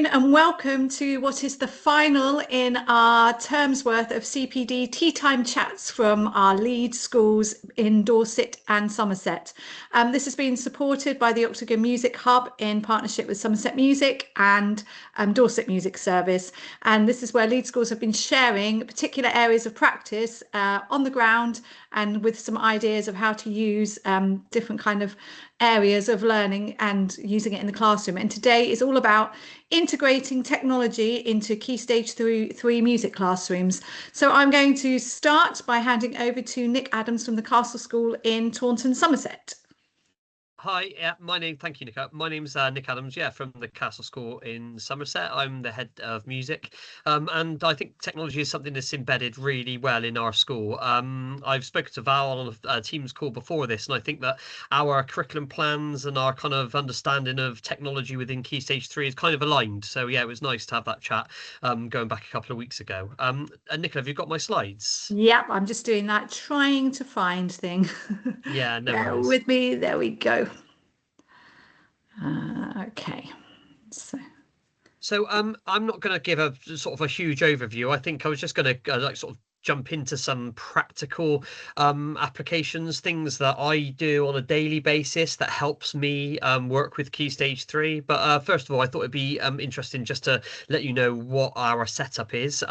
And welcome to what is the final in our term's worth of CPD tea time chats from our lead schools in Dorset and Somerset. This has been supported by the Octagon Music Hub in partnership with Somerset Music and Dorset Music Service. And this is where lead schools have been sharing particular areas of practice on the ground and with some ideas of how to use different kind of areas of learning and using it in the classroom. And today is all about integrating technology into Key Stage 3 music classrooms. So I'm going to start by handing over to Nic Adams from the Castle School in Taunton, Somerset. Hi, thank you, Nicola. My name's Nic Adams, from the Castle School in Somerset. I'm the head of music, and I think technology is something that's embedded really well in our school. I've spoken to Val on a Teams call before this, and I think that our curriculum plans and our kind of understanding of technology within Key Stage 3 is kind of aligned. So yeah, it was nice to have that chat going back a couple of weeks ago. And Nicola, have you got my slides? Yep, I'm just doing that, trying to find thing. Yeah, no Bear worries. with me. There we go. Okay. So I'm not going to give a sort of a huge overview. I think I was just going to sort of jump into some practical applications, things that I do on a daily basis that helps me work with Key Stage 3. But first of all, I thought it'd be interesting just to let you know what our setup is.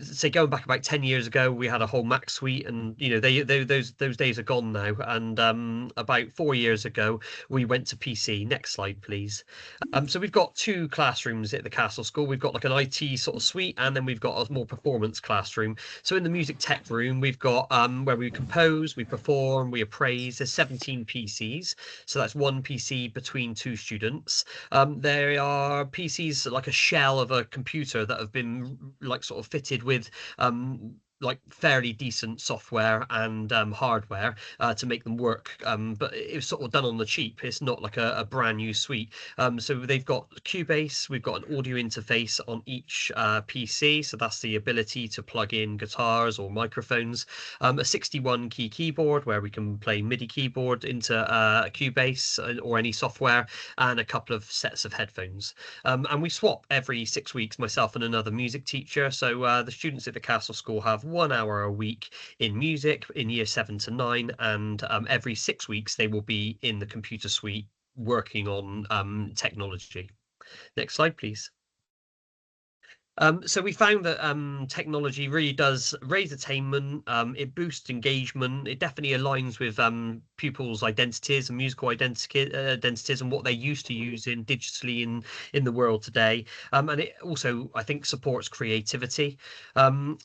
Say going back about 10 years ago, we had a whole Mac suite, and those days are gone now. And about 4 years ago, we went to PC. Next slide, please. So we've got two classrooms at the Castle School. We've got like an IT sort of suite, and then we've got a more performance classroom. So in the music tech room, we've got where we compose, we perform, we appraise. There's 17 PCs, so that's one PC between two students. There are PCs like a shell of a computer that have been like sort of fitted with like fairly decent software and hardware to make them work, but it was sort of done on the cheap. It's not like a brand new suite. So they've got Cubase, we've got an audio interface on each PC, so that's the ability to plug in guitars or microphones, a 61 key keyboard where we can play MIDI keyboard into Cubase or any software, and a couple of sets of headphones. And we swap every 6 weeks, myself and another music teacher. So the students at the Castle School have 1 hour a week in music in year 7 to 9, and every 6 weeks they will be in the computer suite working on technology. Next slide, please. So we found that technology really does raise attainment, it boosts engagement, it definitely aligns with pupils' identities and musical identities and what they're used to using digitally in the world today. And it also, I think, supports creativity.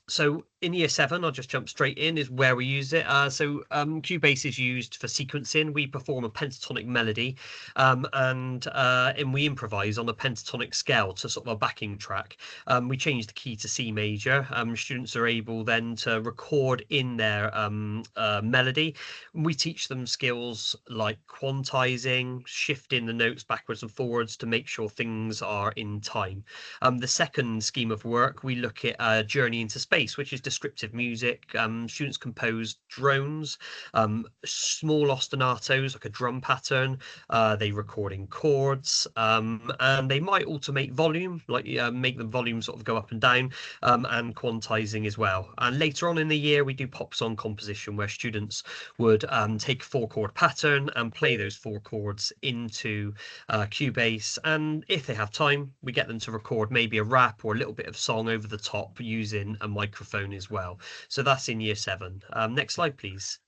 So in year 7, I'll just jump straight in, is where we use it. So Cubase is used for sequencing. We perform a pentatonic melody, and we improvise on a pentatonic scale to sort of a backing track. We change the key to C major. Students are able then to record in their melody. We teach them skills like quantizing, shifting the notes backwards and forwards to make sure things are in time. The second scheme of work, we look at Journey into Space, which is descriptive music. Students compose drones, small ostinatos like a drum pattern. They record in chords, and they might automate volume, like make the volume sort of go up and down, and quantizing as well. And later on in the year, we do pop song composition, where students would take a 4-chord pattern and play those 4 chords into Cubase. And if they have time, we get them to record maybe a rap or a little bit of song over the top using a microphone as well. So that's in year 7. Next slide, please.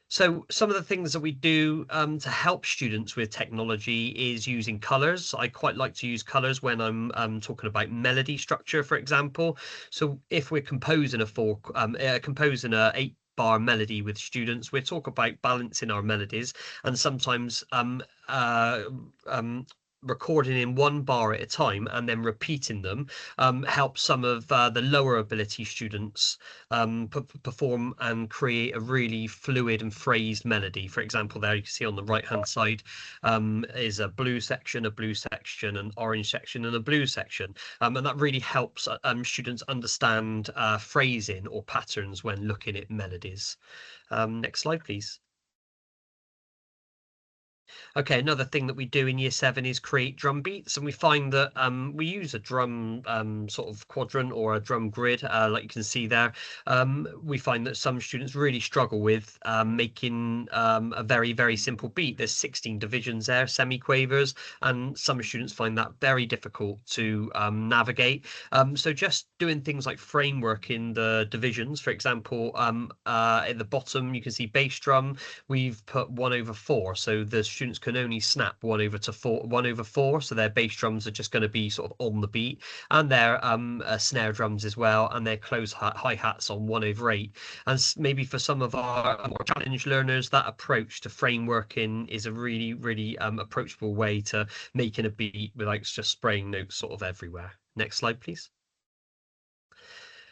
So some of the things that we do to help students with technology is using colours. I quite like to use colours when I'm talking about melody structure, for example. So if we're composing composing a 8-bar melody with students, we talk about balancing our melodies, and sometimes recording in 1 bar at a time and then repeating them helps some of the lower ability students perform and create a really fluid and phrased melody. For example, there you can see on the right hand side is a blue section, an orange section, and a blue section, and that really helps students understand phrasing or patterns when looking at melodies. Next slide, please. Okay, another thing that we do in year 7 is create drum beats, and we find that we use a drum sort of quadrant or a drum grid, like you can see there. We find that some students really struggle with making a very, very simple beat. There's 16 divisions there, semiquavers, and some students find that very difficult to navigate. So just doing things like framework in the divisions, for example, at the bottom you can see bass drum. We've put 1/4, so the students can only snap 1/4, so their bass drums are just going to be sort of on the beat, and their snare drums as well, and their close hi-hats on 1/8. And maybe for some of our more challenged learners, that approach to frameworking is a really, really approachable way to making a beat without just spraying notes sort of everywhere. Next slide, please.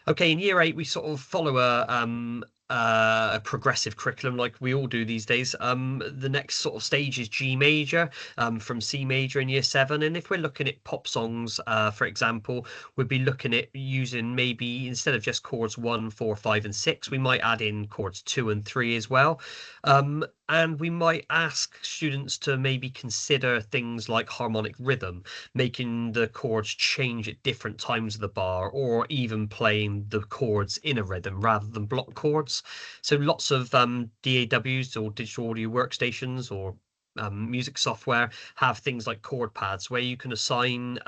Okay, in year 8, we sort of follow a progressive curriculum like we all do these days. The next sort of stage is G major, from C major in year 7. And if we're looking at pop songs, for example, we'd be looking at using maybe instead of just chords 1, 4, 5, and 6, we might add in chords 2 and 3 as well. And we might ask students to maybe consider things like harmonic rhythm, making the chords change at different times of the bar, or even playing the chords in a rhythm rather than block chords. So lots of DAWs or digital audio workstations or music software have things like chord pads where you can assign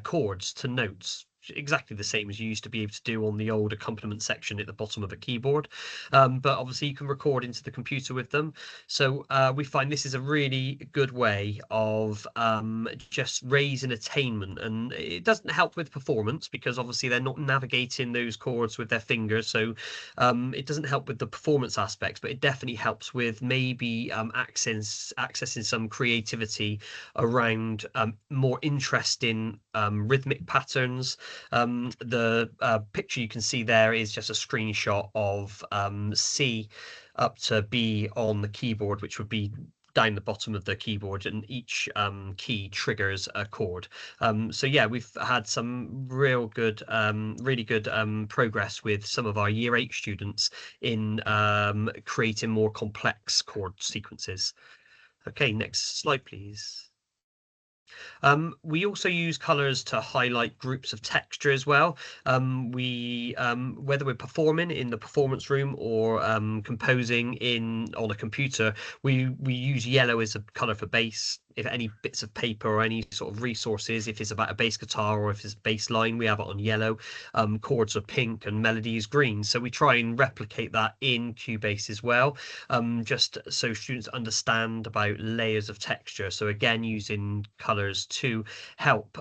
chords to notes, exactly the same as you used to be able to do on the old accompaniment section at the bottom of a keyboard, but obviously you can record into the computer with them. So we find this is a really good way of just raising attainment, and it doesn't help with performance because obviously they're not navigating those chords with their fingers, so it doesn't help with the performance aspects, but it definitely helps with maybe accessing some creativity around more interesting rhythmic patterns. The picture you can see there is just a screenshot of C up to B on the keyboard, which would be down the bottom of the keyboard, and each key triggers a chord. So yeah, we've had some really good progress with some of our year 8 students in creating more complex chord sequences. Okay, next slide, please. We also use colors to highlight groups of texture as well. Whether we're performing in the performance room or composing on a computer, we use yellow as a color for bass. If any bits of paper or any sort of resources, if it's about a bass guitar or if it's bass line, we have it on yellow. Chords are pink and melody is green. So we try and replicate that in Cubase as well, just so students understand about layers of texture. So again, using colors to help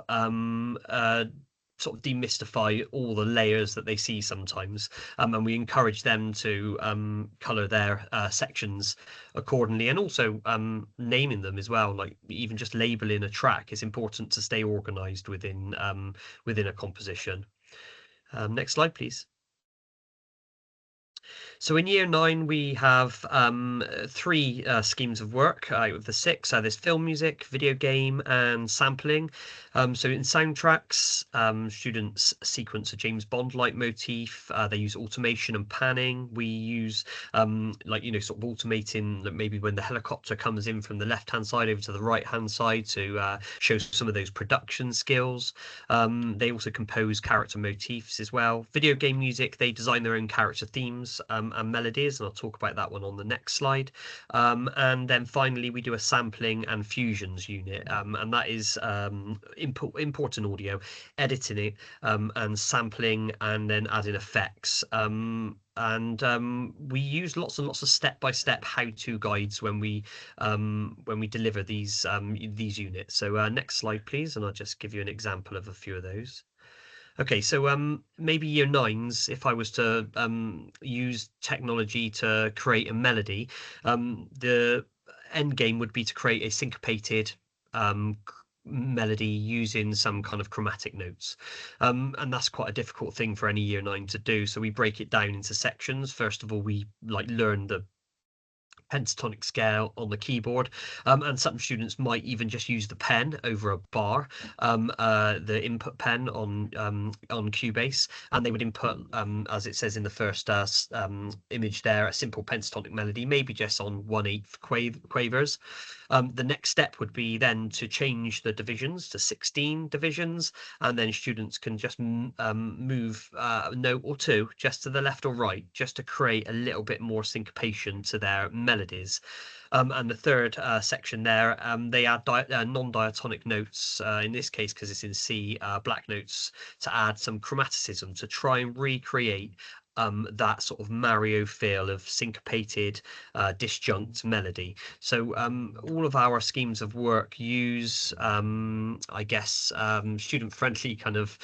sort of demystify all the layers that they see sometimes, and we encourage them to color their sections accordingly, and also naming them as well. Like even just labeling a track is important to stay organized within a composition. Next slide, please. So in year 9, we have 3 schemes of work out of the 6. There's film music, video game, and sampling. So in soundtracks, students sequence a James Bond leitmotif. They use automation and panning. We use sort of automating maybe when the helicopter comes in from the left-hand side over to the right-hand side to show some of those production skills. They also compose character motifs as well. Video game music, they design their own character themes and melodies, and I'll talk about that one on the next slide. And then finally, we do a sampling and fusions unit, and that is importing audio, editing it, and sampling, and then adding effects. We use lots and lots of step-by-step how-to guides when we deliver these units. So next slide, please, and I'll just give you an example of a few of those. Okay, so maybe year 9s, if I was to use technology to create a melody, the end game would be to create a syncopated melody using some kind of chromatic notes. And that's quite a difficult thing for any year 9 to do. So we break it down into sections. First of all, we learn the pentatonic scale on the keyboard, and some students might even just use the pen over a bar, the input pen on Cubase, and they would input, as it says in the first image there, a simple pentatonic melody, maybe just on 1/8 quavers. The next step would be then to change the divisions to 16 divisions, and then students can just move a note or two just to the left or right, just to create a little bit more syncopation to their melodies. And the third section there, they add non-diatonic notes, in this case, because it's in C, black notes, to add some chromaticism to try and recreate that sort of Mario feel of syncopated, disjunct melody. So all of our schemes of work use, I guess, student-friendly kind of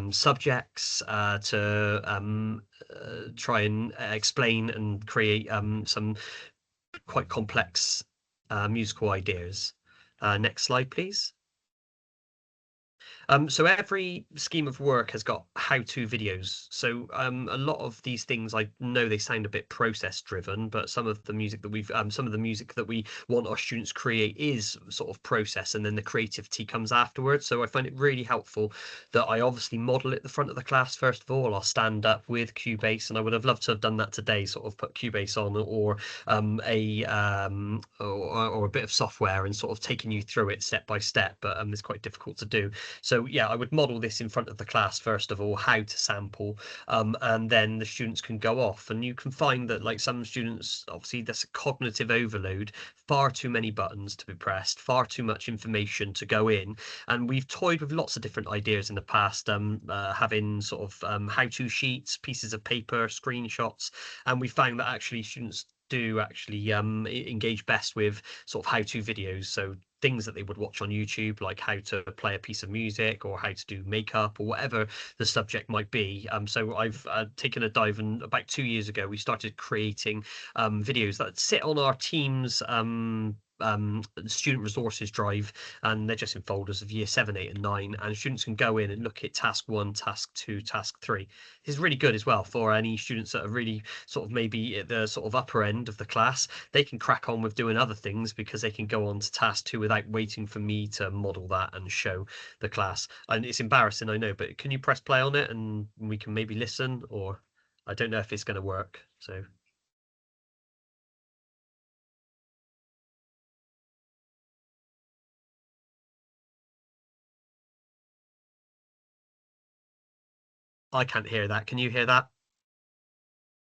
subjects to try and explain and create some quite complex musical ideas. Next slide, please. So every scheme of work has got how-to videos. So a lot of these things, I know they sound a bit process driven, but some of the music that we want our students create is sort of process, and then the creativity comes afterwards. So I find it really helpful that I obviously model at the front of the class. First of all, I'll stand up with Cubase, and I would have loved to have done that today, sort of put Cubase on, or a bit of software and sort of taking you through it step by step, but it's quite difficult to do. So yeah, I would model this in front of the class first of all, how to sample, and then the students can go off. And you can find that, like, some students, obviously there's a cognitive overload, far too many buttons to be pressed, far too much information to go in. And we've toyed with lots of different ideas in the past, having sort of how-to sheets, pieces of paper, screenshots, and we found that actually students do actually engage best with sort of how-to videos. So things that they would watch on YouTube, like how to play a piece of music or how to do makeup or whatever the subject might be. So I've taken a dive, and about 2 years ago, we started creating videos that sit on our team's student resources drive, and they're just in folders of year 7, 8 and 9, and students can go in and look at task 1, task 2, task 3. This is really good as well for any students that are really sort of maybe at the sort of upper end of the class. They can crack on with doing other things because they can go on to task 2 without waiting for me to model that and show the class. And it's embarrassing, I know, but can you press play on it and we can maybe listen? Or I don't know if it's going to work, so I can't hear that. Can you hear that?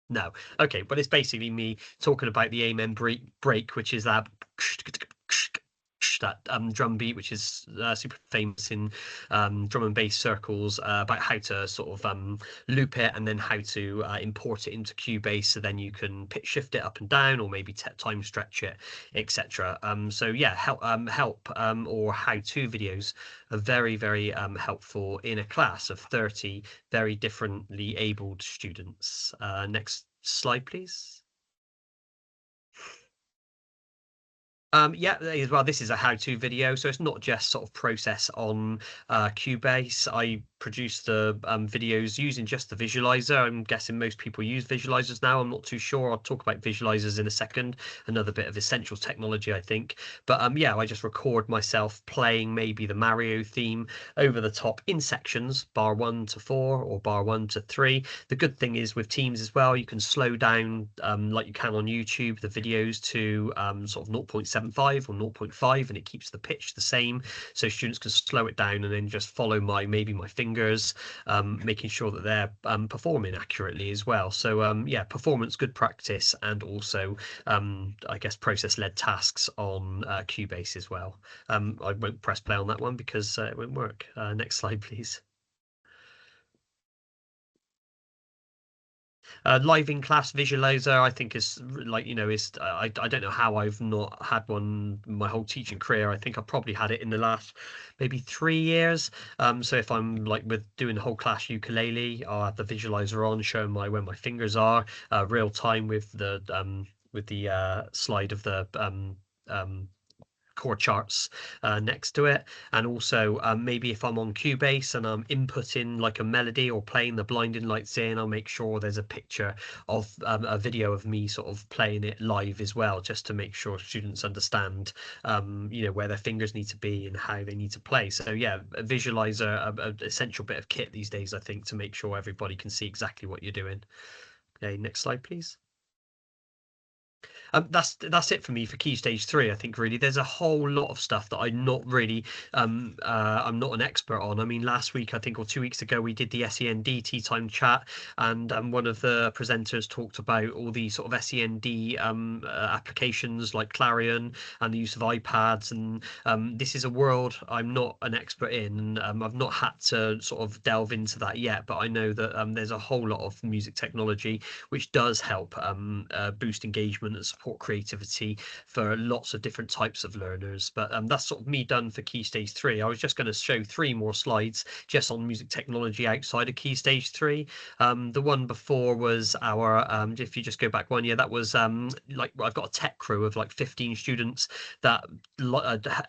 No. Okay, but it's basically me talking about the amen break, which is that that drum beat, which is super famous in drum and bass circles, about how to sort of loop it, and then how to import it into Cubase, so then you can pitch shift it up and down, or maybe time stretch it, etc. So yeah, help or how-to videos are very, very helpful in a class of 30 very differently abled students. Next slide, please. Yeah, as well, this is a how-to video, so it's not just sort of process on Cubase. I produce the videos using just the visualizer. I'm guessing most people use visualizers now. I'm not too sure. I'll talk about visualizers in a second. Another bit of essential technology, I think. But yeah, I just record myself playing maybe the Mario theme over the top in sections, bar 1 to 4 or bar 1 to 3. The good thing is with Teams as well, you can slow down like you can on YouTube the videos to sort of 0.75 or 0.5, and it keeps the pitch the same, so students can slow it down and then just follow my fingers, making sure that they're performing accurately as well. So yeah, performance, good practice, and also I guess process-led tasks on Cubase as well. I won't press play on that one because it won't work. Next slide, please. Live in class visualizer, I think, is like, is I don't know how I've not had one my whole teaching career. I think I've probably had it in the last maybe 3 years. So if I'm like with doing the whole class ukulele, I'll have the visualizer on, showing where my fingers are, real time with the slide of the chord charts next to it. And also maybe if I'm on Cubase and I'm inputting like a melody or playing the blinding lights in, I'll make sure there's a picture of a video of me sort of playing it live as well, just to make sure students understand where their fingers need to be and how they need to play. So yeah, a visualizer, an essential bit of kit these days, I think, to make sure everybody can see exactly what you're doing. Okay, next slide, please. That's it for me for Key Stage 3. I think really there's a whole lot of stuff that I'm not really I'm not an expert on. I mean, last week I think or 2 weeks ago we did the SEND tea time chat, and one of the presenters talked about all the sort of SEND applications like Clarion and the use of iPads, and this is a world I'm not an expert in. I've not had to sort of delve into that yet, but I know that there's a whole lot of music technology which does help boost engagement and support creativity for lots of different types of learners. But that's sort of me done for Key Stage 3. I was just going to show 3 more slides just on music technology outside of Key Stage 3. The one before was our, if you just go back one, yeah, that was like I've got a tech crew of like 15 students that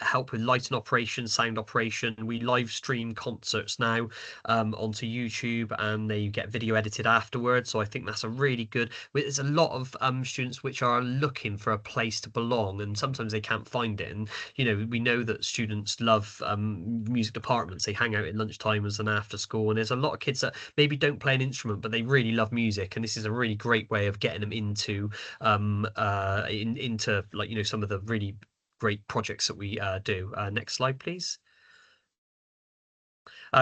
help with lighting operation, sound operation. We live stream concerts now onto YouTube, and they get video edited afterwards. So I think that's a really good. There's a lot of students which are looking for a place to belong, and sometimes they can't find it. And we know that students love music departments. They hang out at lunchtime as an after school, and there's a lot of kids that maybe don't play an instrument, but they really love music, and this is a really great way of getting them into into like some of the really great projects that we do. Next slide, please.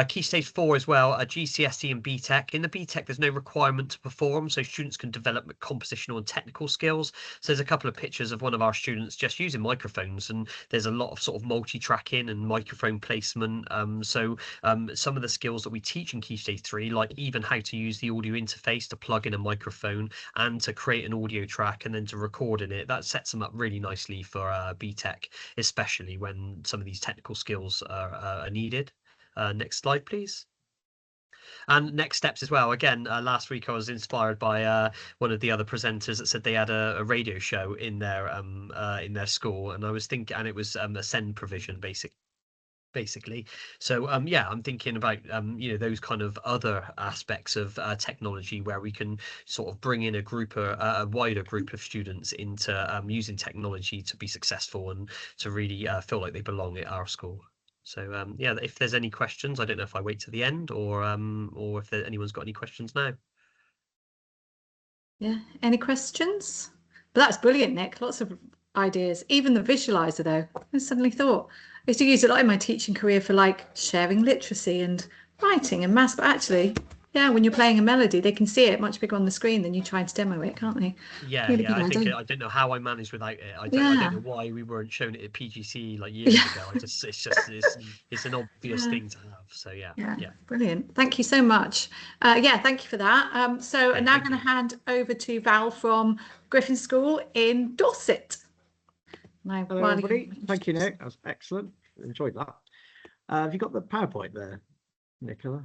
Key Stage 4 as well, GCSE and BTEC. In the BTEC, there's no requirement to perform, so students can develop compositional and technical skills. So there's a couple of pictures of one of our students just using microphones, and there's a lot of sort of multi-tracking and microphone placement. So some of the skills that we teach in Key Stage 3, like even how to use the audio interface to plug in a microphone and to create an audio track and then to record in it, that sets them up really nicely for BTEC, especially when some of these technical skills are needed. Next slide, please. And next steps as well. Again, last week I was inspired by one of the other presenters that said they had a radio show in their school, and I was thinking, and it was a send provision basically. So yeah, I'm thinking about those kind of other aspects of technology where we can sort of bring in a wider group of students into using technology to be successful and to really feel like they belong at our school. So yeah, if there's any questions, I don't know if I wait to the end or if anyone's got any questions now. Yeah, any questions? But that's brilliant, Nick. Lots of ideas. Even the visualizer, though. I suddenly thought I used to use it a lot in my teaching career for like sharing literacy and writing and maths. But actually, yeah, when you're playing a melody, they can see it much bigger on the screen than you trying to demo it, can't they? Yeah, Really yeah. good I think idea. I don't know how I managed without it. I don't Yeah. know why we weren't showing it at PGC like years ago. It's an obvious Yeah. thing to have. So yeah. Brilliant. Thank you so much. Yeah, thank you for that. So Okay, I'm now thank going to you. hand over to Val from Gryphon School in Dorset. Hello, everybody. Thank you, Nick. That was excellent. Enjoyed that. Have you got the PowerPoint there, Nicola?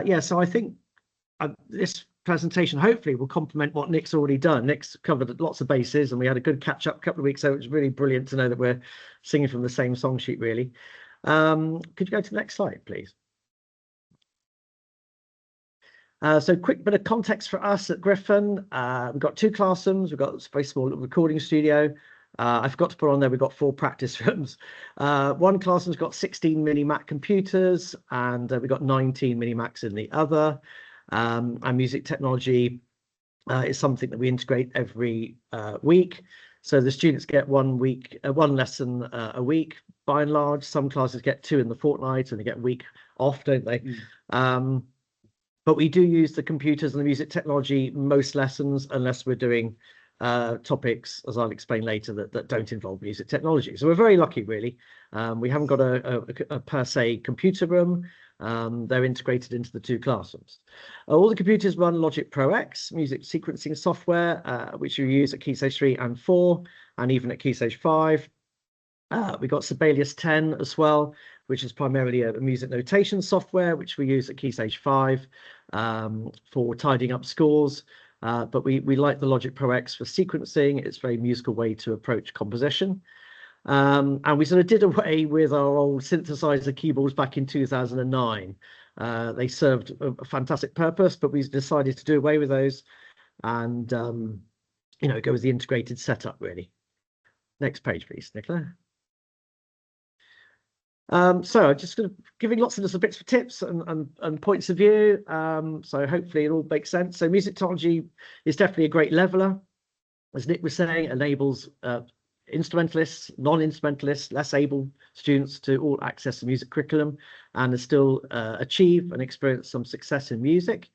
Yeah, so I think this presentation hopefully will complement what Nick's already done. Nick's covered lots of bases, and we had a good catch up a couple of weeks, so it was really brilliant to know that we're singing from the same song sheet, really. Could you go to the next slide, please? So quick bit of context for us at Gryphon. We've got 2 classrooms. We've got a very small recording studio. I forgot to put on there, we've got 4 practice rooms. One classroom's got 16 mini Mac computers, and we've got 19 mini Macs in the other. And music technology is something that we integrate every week. So the students get one lesson a week, by and large. Some classes get 2 in the fortnight, and they get a week off, don't they? But we do use the computers and the music technology most lessons, unless we're doing topics, as I'll explain later, that don't involve music technology. So we're very lucky, really. We haven't got a per se computer room. They're integrated into the 2 classrooms. All the computers run Logic Pro X, music sequencing software, which we use at Key Stage 3 and 4, and even at Key Stage 5. We've got Sibelius 10 as well, which is primarily a music notation software, which we use at Key Stage 5 for tidying up scores. But we like the Logic Pro X for sequencing. It's a very musical way to approach composition. And we sort of did away with our old synthesizer keyboards back in 2009. They served a fantastic purpose, but we decided to do away with those and go with the integrated setup, really. Next page, please, Nicola. So I'm just going to giving lots of little bits of tips and points of view. So hopefully it all makes sense. So music technology is definitely a great leveler. As Nick was saying, enables instrumentalists, non-instrumentalists, less able students to all access the music curriculum and still achieve and experience some success in music.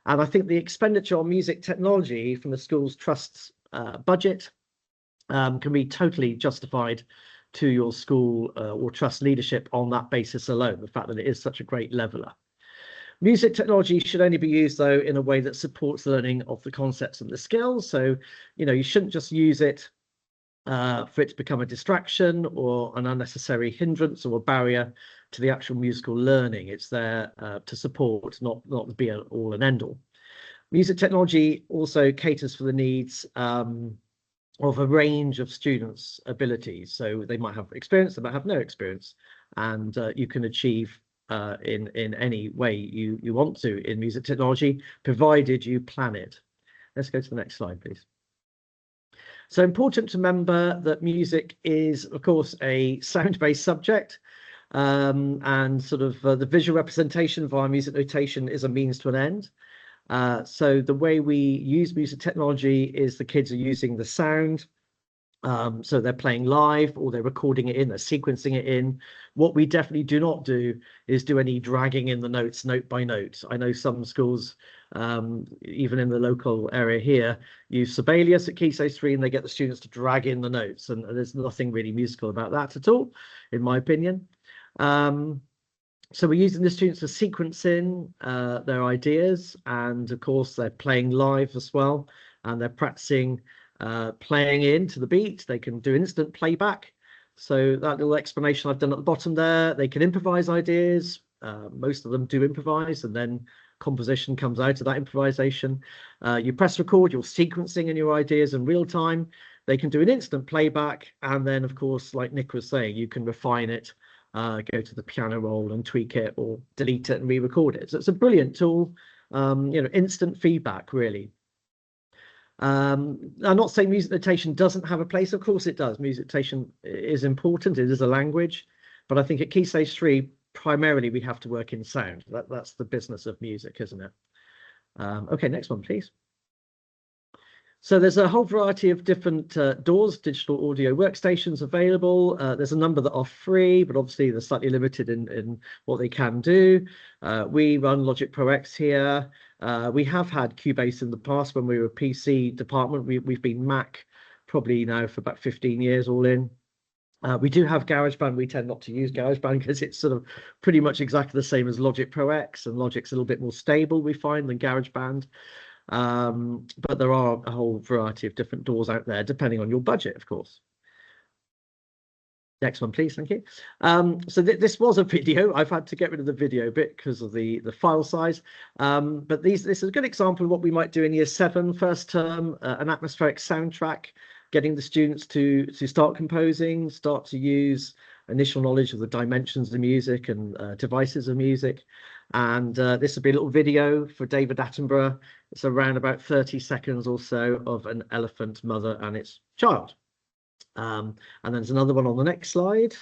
And I think the expenditure on music technology from the school's trust's budget can be totally justified to your school or trust leadership on that basis alone, the fact that it is such a great leveler. Music technology should only be used, though, in a way that supports learning of the concepts and the skills. So, you shouldn't just use it for it to become a distraction or an unnecessary hindrance or a barrier to the actual musical learning. It's there to support, not the be all and end all. Music technology also caters for the needs of a range of students' abilities. So they might have experience, they might have no experience, and you can achieve in any way you want to in music technology, provided you plan it. Let's go to the next slide, please. So important to remember that music is, of course, a sound-based subject, and sort of the visual representation via music notation is a means to an end. So the way we use music technology is the kids are using the sound. So they're playing live or they're recording it in, they're sequencing it in. What we definitely do not do is do any dragging in the notes note by note. I know some schools, even in the local area here, use Sibelius at KS3 and they get the students to drag in the notes, and there's nothing really musical about that at all, in my opinion. So we're using the students to sequence in their ideas, and of course they're playing live as well, and they're practicing playing into the beat. They can do instant playback. So that little explanation I've done at the bottom there, they can improvise ideas. Most of them do improvise, and then composition comes out of that improvisation. You press record, you're sequencing in your ideas in real time. They can do an instant playback, and then of course, like Nick was saying, you can refine it, go to the piano roll and tweak it or delete it and re-record it. So it's a brilliant tool, instant feedback, really. I'm not saying music notation doesn't have a place. Of course it does. Music notation is important. It is a language. But I think at Key Stage 3, primarily we have to work in sound. That's the business of music, isn't it? Okay, next one, please. So there's a whole variety of different DAWs, digital audio workstations available. There's a number that are free, but obviously they're slightly limited in what they can do. We run Logic Pro X here. We have had Cubase in the past when we were a PC department. We've been Mac probably now for about 15 years all in. We do have GarageBand. We tend not to use GarageBand because it's sort of pretty much exactly the same as Logic Pro X, and Logic's a little bit more stable, we find, than GarageBand. But there are a whole variety of different DAWs out there, depending on your budget, of course. Next one, please. Thank you. So this was a video. I've had to get rid of the video bit because of the file size. But this is a good example of what we might do in Year 7, first term, an atmospheric soundtrack, getting the students to start composing, start to use initial knowledge of the dimensions of music and devices of music. And this will be a little video for David Attenborough. It's around about 30 seconds or so of an elephant mother and its child. And then there's another one on the next slide,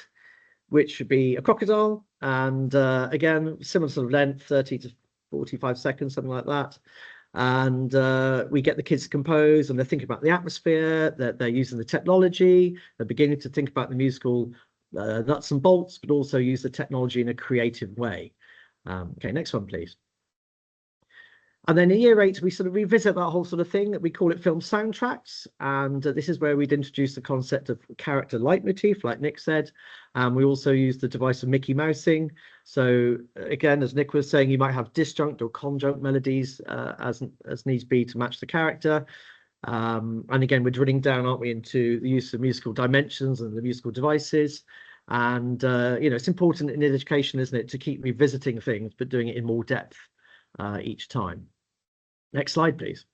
which should be a crocodile. And again, similar sort of length, 30 to 45 seconds, something like that. And we get the kids to compose, and they're thinking about the atmosphere, they're using the technology, they're beginning to think about the musical nuts and bolts, but also use the technology in a creative way. Okay, next one, please. And then in Year 8, we sort of revisit that whole sort of thing. We call it film soundtracks. And this is where we'd introduce the concept of character leitmotif, like Nick said. We also use the device of Mickey Mousing. So again, as Nick was saying, you might have disjunct or conjunct melodies as needs be to match the character. And again, we're drilling down, aren't we, into the use of musical dimensions and the musical devices. And, it's important in education, isn't it, to keep revisiting things, but doing it in more depth each time. Next slide, please.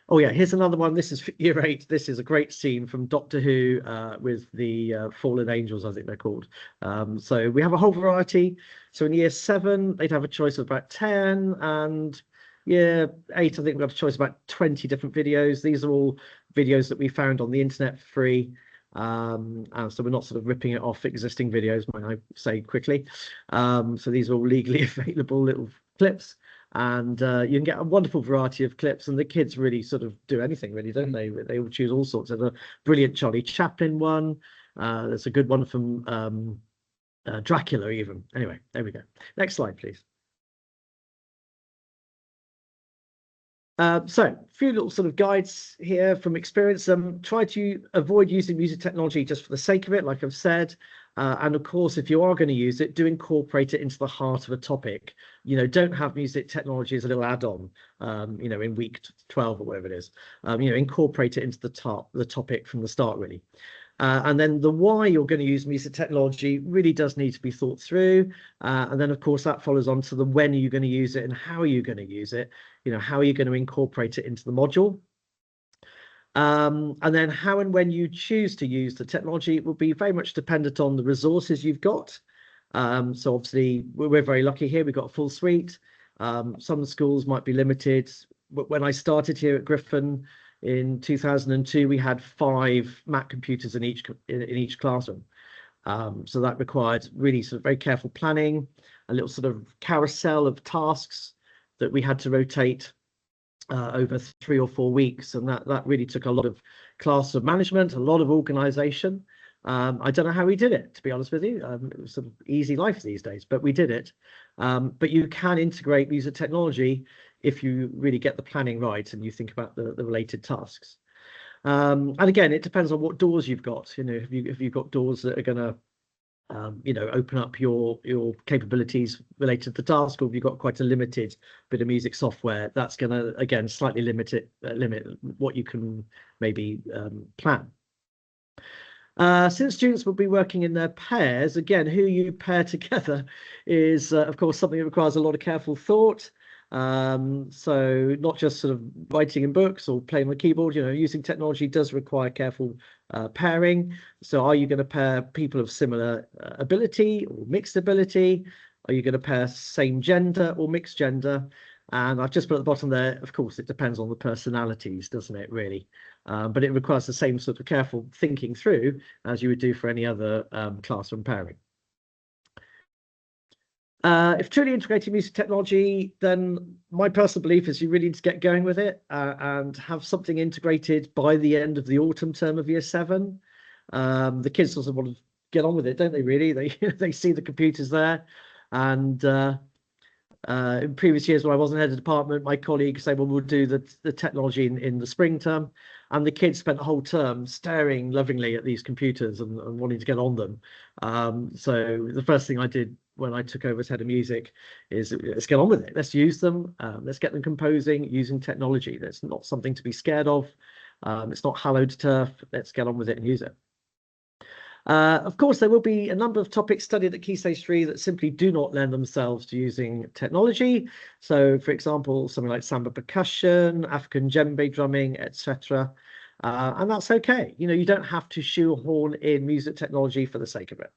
Oh, yeah, here's another one. This is Year 8. This is a great scene from Doctor Who with the fallen angels, I think they're called. So we have a whole variety. So in Year 7, they'd have a choice of about 10. And Year 8, I think we have a choice of about 20 different videos. These are all videos that we found on the internet for free. And so we're not sort of ripping it off existing videos, might I say quickly. So these are all legally available little clips, and you can get a wonderful variety of clips, and the kids really sort of do anything, really, don't they? They all choose all sorts. There's a brilliant Charlie Chaplin one. There's a good one from Dracula even. Anyway, there we go. Next slide, please. So a few little sort of guides here from experience. Try to avoid using music technology just for the sake of it, like I've said. And of course, if you are going to use it, do incorporate it into the heart of a topic. You know, don't have music technology as a little add-on, you know, in week 12 or whatever it is. You know, incorporate it into the topic from the start, really. And then the why you're going to use music technology really does need to be thought through. And then, of course, that follows on to the when are you going to use it and how are you going to use it? You know, how are you going to incorporate it into the module? And then how and when you choose to use the technology will be very much dependent on the resources you've got. So obviously, we're very lucky here. We've got a full suite. Some schools might be limited. When I started here at Gryphon, in 2002, we had 5 Mac computers in each classroom. So that required really sort of very careful planning, a little sort of carousel of tasks that we had to rotate over 3 or 4 weeks. And that really took a lot of classroom management, a lot of organization. I don't know how we did it, to be honest with you. It was sort of easy life these days, but we did it. But you can integrate music technology if you really get the planning right and you think about the related tasks. And again, it depends on what doors you've got. You know, if you've got doors that are going to you know, open up your capabilities related to the task, or if you've got quite a limited bit of music software, that's going to again slightly limit what you can maybe plan. Since students will be working in their pairs, again, who you pair together is, of course, something that requires a lot of careful thought. So not just sort of writing in books or playing on the keyboard, you know, using technology does require careful pairing. So are you going to pair people of similar ability or mixed ability? Are you going to pair same gender or mixed gender? And I've just put at the bottom there, of course, it depends on the personalities, doesn't it, really? But it requires the same sort of careful thinking through as you would do for any other classroom pairing. If truly integrating music technology, then my personal belief is you really need to get going with it and have something integrated by the end of the autumn term of year 7. The kids sort of want to get on with it, don't they, really? They see the computers there. And in previous years when I wasn't head of department, my colleagues say, well, we'll do the technology in the spring term. And the kids spent the whole term staring lovingly at these computers and wanting to get on them. So the first thing I did when I took over as head of music is let's get on with it. Let's use them. Let's get them composing using technology. That's not something to be scared of. It's not hallowed turf. Let's get on with it and use it. Of course, there will be a number of topics studied at Key Stage 3 that simply do not lend themselves to using technology. So, for example, something like samba percussion, African djembe drumming, etc. And that's okay. You know, you don't have to shoehorn in music technology for the sake of it.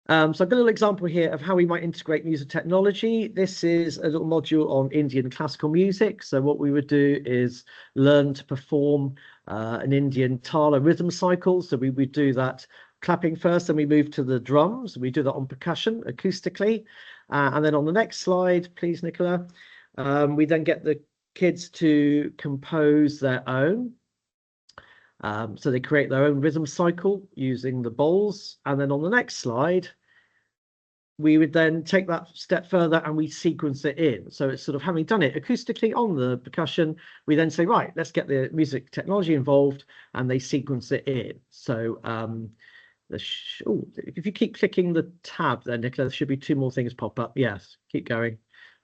So I've got a little example here of how we might integrate music technology. This is a little module on Indian classical music. So what we would do is learn to perform an Indian tala rhythm cycle. So we would do that clapping first, and we move to the drums. We do that on percussion acoustically. And then on the next slide, please, Nicola, we then get the kids to compose their own. So they create their own rhythm cycle using the bowls. And then on the next slide, we would then take that step further and we sequence it in. So it's sort of having done it acoustically on the percussion, we then say, right, let's get the music technology involved, and they sequence it in. So if you keep clicking the tab there, Nicola, there should be 2 more things pop up. Yes, keep going.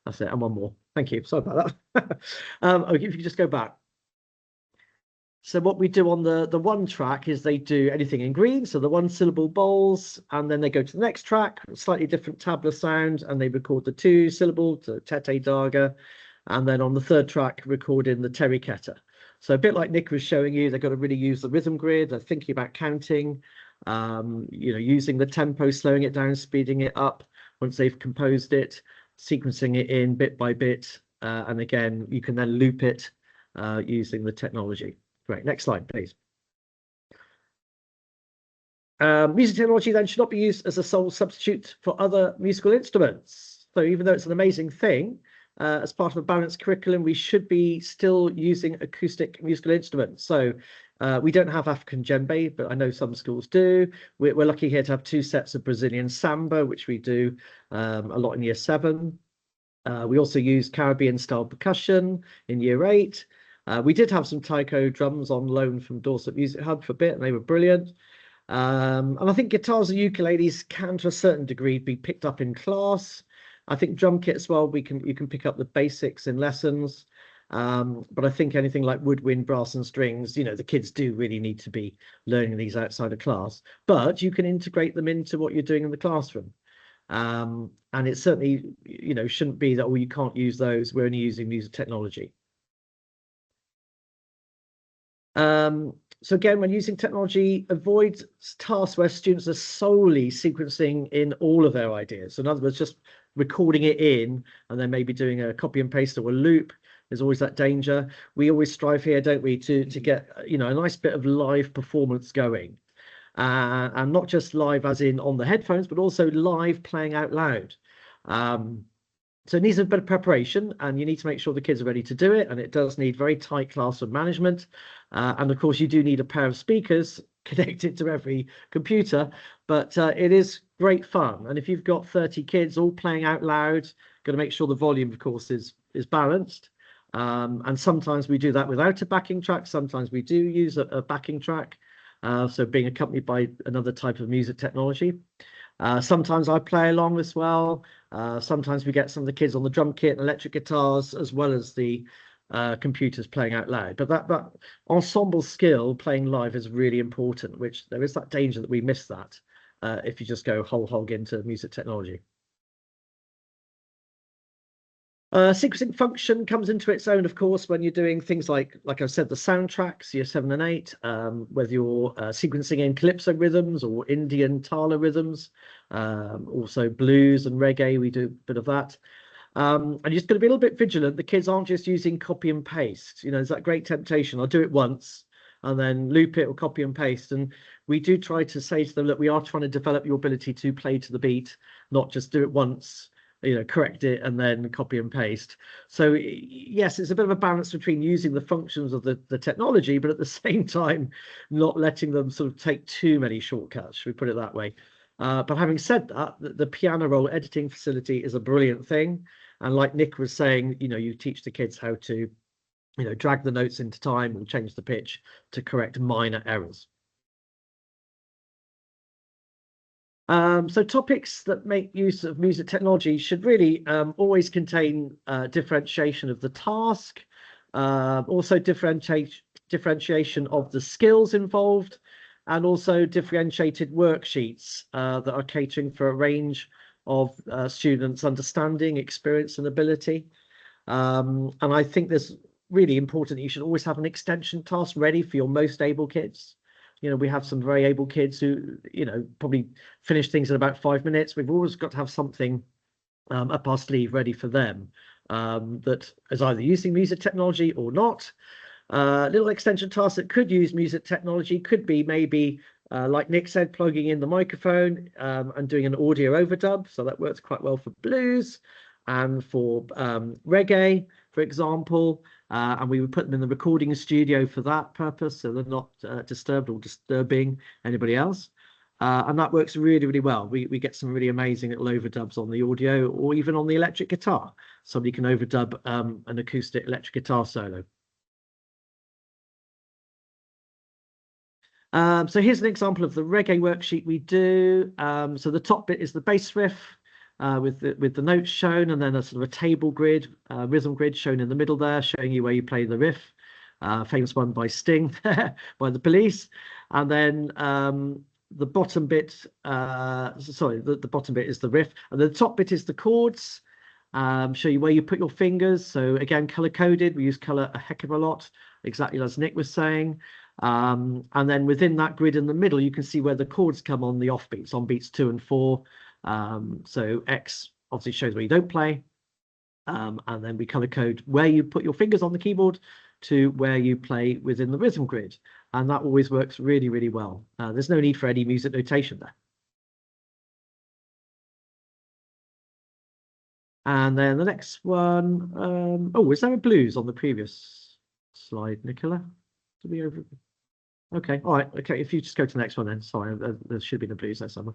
That's it. And 1 more. Thank you. Sorry about that. Okay, if you just go back. So what we do on the 1 track is they do anything in green, so the 1-syllable bowls, and then they go to the next track, slightly different tabla sound, and they record the 2-syllable to Tete Daga, and then on the 3rd track, record in the Teriketa. So a bit like Nick was showing you, they've got to really use the rhythm grid. They're thinking about counting, you know, using the tempo, slowing it down, speeding it up once they've composed it, sequencing it in bit by bit, and again, you can then loop it using the technology. Great. Next slide, please. Music technology then should not be used as a sole substitute for other musical instruments. So even though it's an amazing thing, as part of a balanced curriculum, we should be still using acoustic musical instruments. So we don't have African djembe, but I know some schools do. We're lucky here to have 2 sets of Brazilian samba, which we do a lot in year 7. We also use Caribbean style percussion in year 8. We did have some taiko drums on loan from Dorset Music Hub for a bit, and they were brilliant. And I think guitars and ukuleles can, to a certain degree, be picked up in class. I think drum kit as well, you can pick up the basics in lessons. But I think anything like woodwind, brass and strings, the kids do really need to be learning these outside of class. But you can integrate them into what you're doing in the classroom. And it certainly, shouldn't be that, oh, you can't use those, we're only using music technology. So again, when using technology, avoid tasks where students are solely sequencing in all of their ideas. So in other words, just recording it in and then maybe doing a copy and paste or a loop. There's always that danger. We always strive here, don't we, to get a nice bit of live performance going, and not just live as in on the headphones, but also live playing out loud. So it needs a bit of preparation, and you need to make sure the kids are ready to do it. And it does need very tight classroom management. And of course, you do need a pair of speakers connected to every computer, but it is great fun. And if you've got 30 kids all playing out loud, got to make sure the volume, of course, is balanced. And sometimes we do that without a backing track. Sometimes we do use a backing track. So being accompanied by another type of music technology. Sometimes I play along as well. Sometimes we get some of the kids on the drum kit and electric guitars, as well as the computers playing out loud. But that ensemble skill playing live is really important, which there is that danger that we miss that if you just go whole hog into music technology. Sequencing function comes into its own, of course, when you're doing things like I said, the soundtracks, year 7 and 8, whether you're sequencing in calypso rhythms or Indian tala rhythms, also blues and reggae, we do a bit of that. And you're just going to be a little bit vigilant. The kids aren't just using copy and paste. There's that great temptation. I'll do it once and then loop it or copy and paste. And we do try to say to them, look, we are trying to develop your ability to play to the beat, not just do it once, correct it and then copy and paste. So yes, it's a bit of a balance between using the functions of the technology, but at the same time, not letting them sort of take too many shortcuts, should we put it that way. But having said that, the piano roll editing facility is a brilliant thing. And like Nick was saying, you teach the kids how to, drag the notes into time or change the pitch to correct minor errors. So topics that make use of music technology should really always contain differentiation of the task, also differentiation of the skills involved, and also differentiated worksheets that are catering for a range of students' understanding, experience, and ability. And I think there's really important that you should always have an extension task ready for your most able kids. We have some very able kids who, probably finish things in about 5 minutes. We've always got to have something up our sleeve ready for them that is either using music technology or not. Little extension tasks that could use music technology could be maybe, like Nick said, plugging in the microphone and doing an audio overdub. So that works quite well for blues and for reggae, for example. And we would put them in the recording studio for that purpose, so they're not disturbed or disturbing anybody else. And that works really, really well. We get some really amazing little overdubs on the audio or even on the electric guitar. Somebody can overdub an acoustic electric guitar solo. So here's an example of the reggae worksheet we do. So the top bit is the bass riff with the notes shown, and then a sort of a table grid, rhythm grid shown in the middle there, showing you where you play the riff. Famous one by Sting by the Police. And then the bottom bit, the bottom bit is the riff, and the top bit is the chords. Show you where you put your fingers. So again, color coded. We use color a heck of a lot, exactly as Nick was saying. And then within that grid in the middle, you can see where the chords come on the offbeats, on beats 2 and 4. So X obviously shows where you don't play. And then we color code where you put your fingers on the keyboard to where you play within the rhythm grid. And that always works really, really well. There's no need for any music notation there. And then the next one, oh, is there a blues on the previous slide, Nicola? Did we over? Okay, all right, okay, if you just go to the next one then. Sorry, there should be the blues there somewhere.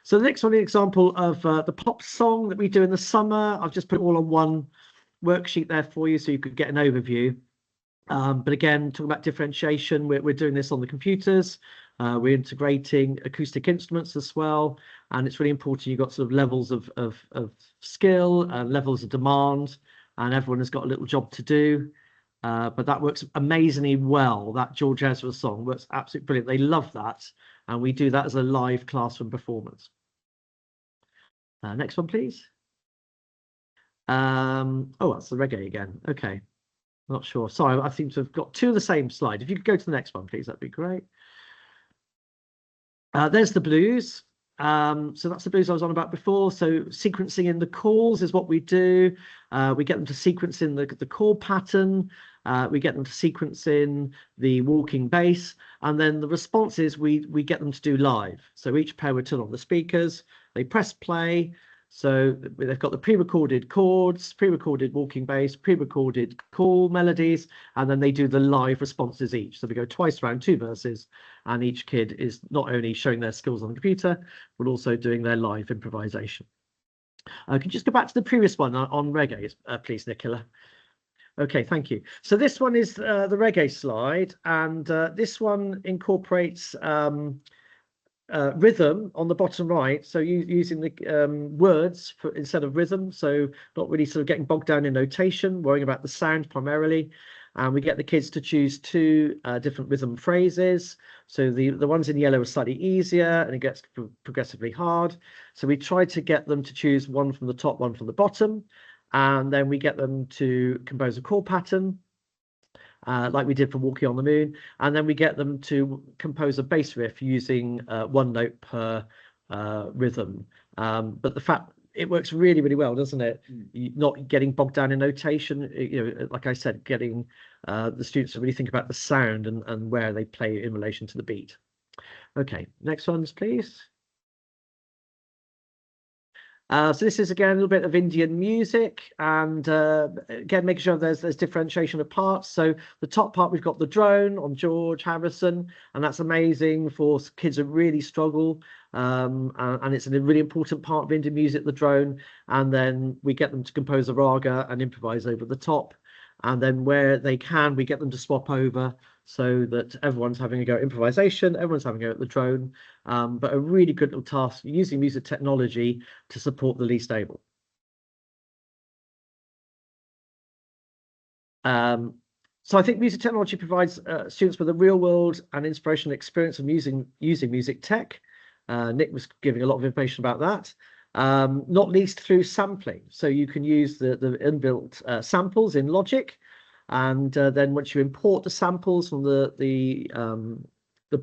So the next one is an example of the pop song that we do in the summer. I've just put it all on one worksheet there for you so you could get an overview. But again, talking about differentiation, we're doing this on the computers. We're integrating acoustic instruments as well, and it's really important you've got sort of levels of skill and levels of demand, and everyone has got a little job to do. But that works amazingly well. That George Ezra song works absolutely brilliant. They love that, and we do that as a live classroom performance. Next one, please. Oh, that's the reggae again. Okay. Not sure. Sorry, I seem to have got two of the same slide. If you could go to the next one, please, that'd be great. There's the blues. So that's the blues I was on about before. So sequencing in the calls is what we do. We get them to sequence in the call pattern. We get them to sequence in the walking bass. And then the responses we get them to do live. So each pair would turn on the speakers. They press play. So they've got the pre-recorded chords, pre-recorded walking bass, pre-recorded call melodies, and then they do the live responses each. So we go twice around, 2 verses, and each kid is not only showing their skills on the computer, but also doing their live improvisation. Can you just go back to the previous one on reggae, please, Nicola? Okay, thank you. So this one is the reggae slide, and this one incorporates rhythm on the bottom right, so using the words instead of rhythm, so not really sort of getting bogged down in notation, worrying about the sound primarily. And we get the kids to choose 2 different rhythm phrases. So the ones in yellow are slightly easier, and it gets progressively hard. So we try to get them to choose one from the top, one from the bottom, and then we get them to compose a chord pattern, like we did for Walking on the Moon, and then we get them to compose a bass riff using 1 note per rhythm. But the fact it works really, really well, doesn't it? Not getting bogged down in notation. You know, like I said, getting the students to really think about the sound and where they play in relation to the beat. Okay, next ones, please. So this is again a little bit of Indian music, and again making sure there's differentiation of parts. So the top part we've got the drone on George Harrison, and that's amazing for kids that really struggle, and it's a really important part of Indian music, the drone. And then we get them to compose a raga and improvise over the top, and then where they can we get them to swap over so that everyone's having a go at improvisation, everyone's having a go at the drone, but a really good little task using music technology to support the least able. So I think music technology provides students with a real world and inspirational experience of using music tech. Nick was giving a lot of information about that, not least through sampling. So you can use the inbuilt samples in Logic. And then once you import the samples from the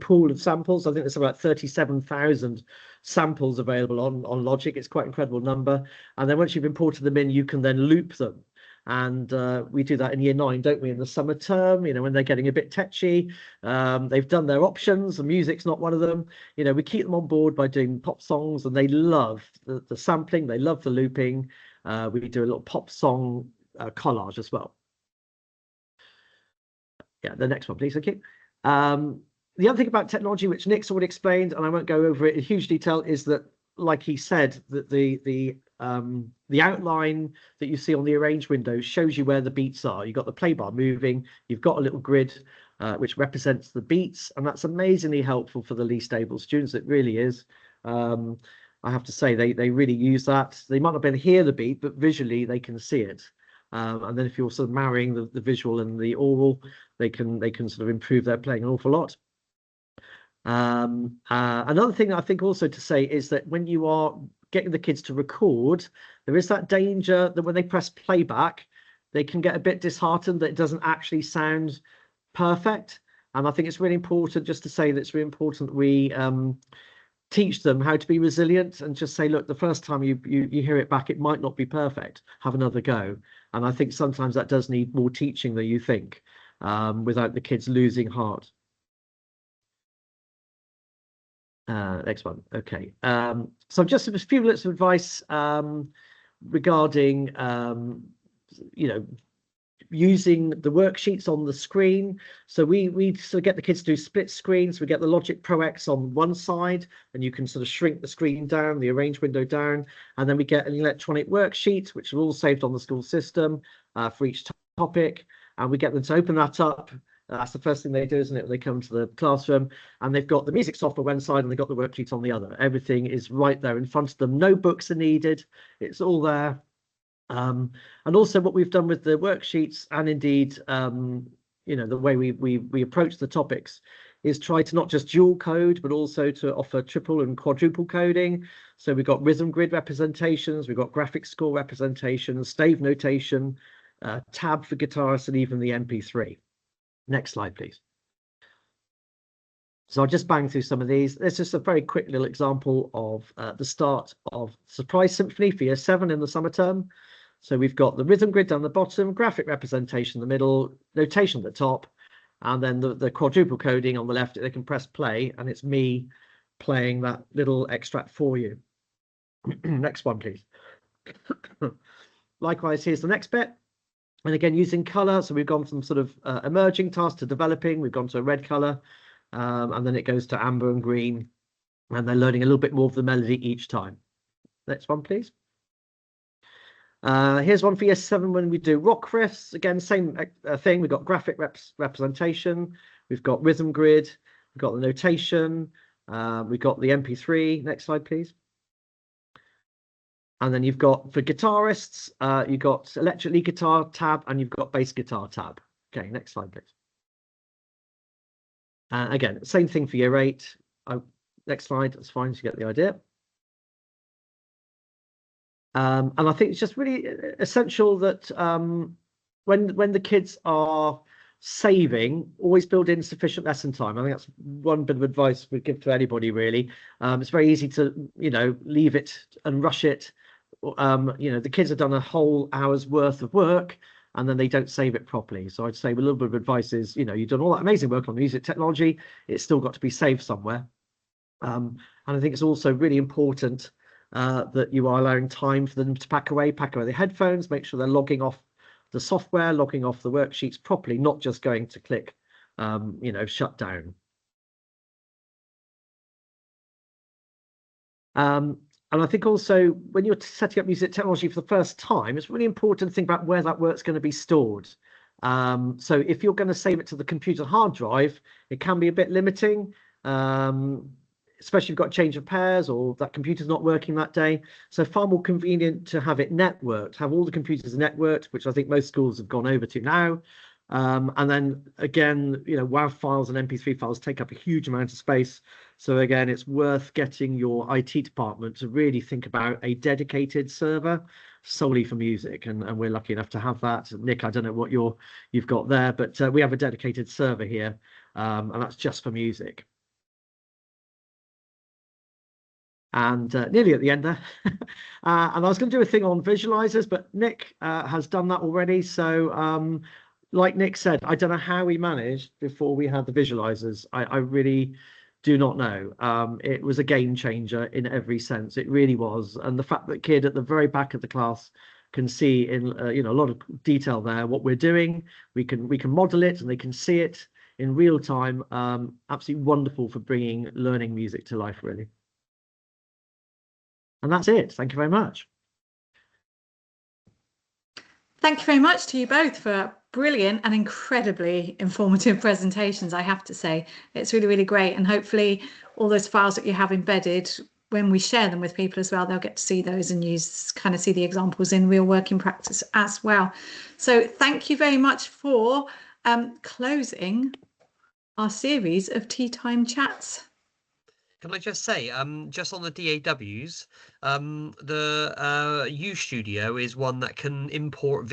pool of samples, I think there's about 37,000 samples available on Logic. It's quite an incredible number. And then once you've imported them in, you can then loop them. And we do that in year 9, don't we? In the summer term, you know, when they're getting a bit tetchy, they've done their options. The music's not one of them. You know, we keep them on board by doing pop songs, and they love the sampling. They love the looping. We do a little pop song collage as well. Yeah, the next one, please. Thank you. The other thing about technology, which Nick's already explained, and I won't go over it in huge detail, is that, like he said, that the outline that you see on the arrange window shows you where the beats are. You've got the play bar moving. You've got a little grid which represents the beats, and that's amazingly helpful for the least able students. It really is. I have to say they really use that. They might not be able to hear the beat, but visually they can see it. And then if you're sort of marrying the visual and the oral, they can sort of improve their playing an awful lot. Another thing I think also to say is that when you are getting the kids to record, there is that danger that when they press playback, they can get a bit disheartened that it doesn't actually sound perfect. And I think it's really important just to say that it's really important that we teach them how to be resilient and just say, look, the first time you hear it back, it might not be perfect. Have another go. And I think sometimes that does need more teaching than you think. without the kids losing heart. Next one. Okay. So just a few minutes of advice regarding, using the worksheets on the screen. So we sort of get the kids to do split screens. We get the Logic Pro X on one side, and you can sort of shrink the screen down, the arrange window down, and then we get an electronic worksheet, which are all saved on the school system for each topic, and we get them to open that up. That's the first thing they do, isn't it? When they come to the classroom, and they've got the music software one side and they've got the worksheet on the other. Everything is right there in front of them. No books are needed. It's all there. And also what we've done with the worksheets, and indeed, the way we approach the topics, is try to not just dual code, but also to offer triple and quadruple coding. So we've got rhythm grid representations, we've got graphic score representations, stave notation, tab for guitarists, and even the MP3. Next slide, please. So I'll just bang through some of these. There's just a very quick little example of the start of Surprise Symphony for Year 7 in the summer term. So we've got the rhythm grid down the bottom, graphic representation in the middle, notation at the top, and then the quadruple coding on the left. They can press play, and it's me playing that little extract for you. Next one, please. Likewise, here's the next bit. And again, using color. So we've gone from sort of emerging task to developing. We've gone to a red color, and then it goes to amber and green. And they're learning a little bit more of the melody each time. Next one, please. Here's one for Year 7 when we do rock riffs. Again, same thing. We've got graphic representation. We've got rhythm grid. We've got the notation. We've got the MP3. Next slide, please. And then you've got, for guitarists, you've got electric lead guitar tab, and you've got bass guitar tab. Okay, next slide, please. Again, same thing for Year 8. Next slide, that's fine, so you get the idea. And I think it's just really essential that when the kids are saving, always build in sufficient lesson time. I think that's one bit of advice we'd give to anybody, really. It's very easy to, leave it and rush it. The kids have done a whole hour's worth of work and then they don't save it properly. So I'd say a little bit of advice is, you've done all that amazing work on music technology. It's still got to be saved somewhere. And I think it's also really important that you are allowing time for them to pack away the headphones, make sure they're logging off the software, logging off the worksheets properly, not just going to click, shut down. And I think also when you're setting up music technology for the first time, it's really important to think about where that work's going to be stored. So if you're going to save it to the computer hard drive, it can be a bit limiting, especially if you've got a change of pairs or that computer's not working that day. So far more convenient to have it networked, have all the computers networked, which I think most schools have gone over to now. And then again, WAV files and MP3 files take up a huge amount of space. So again, it's worth getting your IT department to really think about a dedicated server solely for music. And we're lucky enough to have that. Nick, I don't know what you've got there, but we have a dedicated server here, and that's just for music. And nearly at the end there. And I was going to do a thing on visualizers, but Nick has done that already. So like Nick said, I don't know how we managed before we had the visualizers. I really do not know. It was a game changer in every sense. It really was. And the fact that kid at the very back of the class can see in a lot of detail there what we're doing. We can model it and they can see it in real time. Absolutely wonderful for bringing learning music to life, really. And that's it. Thank you very much. Thank you very much to you both for brilliant and incredibly informative presentations, I have to say. It's really, really great. And hopefully all those files that you have embedded, when we share them with people as well, they'll get to see those and see the examples in real working practice as well. So thank you very much for closing our series of Tea Time Chats. Can I just say, just on the DAWs, the U Studio is one that can import